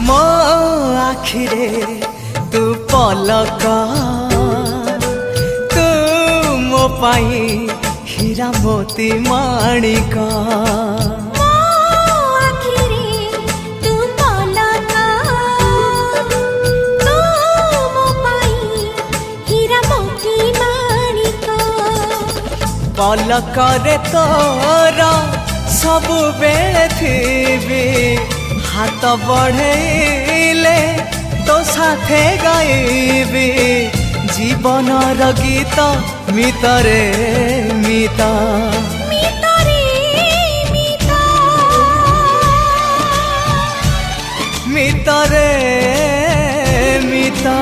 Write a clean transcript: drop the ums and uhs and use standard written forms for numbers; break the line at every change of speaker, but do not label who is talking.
मो आखिरे तू पलक तू मो पाई हीरा मोती माणिक पलक रे तोर सबु बेले थी हाथ बढ़ेले तो साथे गाइबी जीवन गीत मितरे मिता मितरे मिता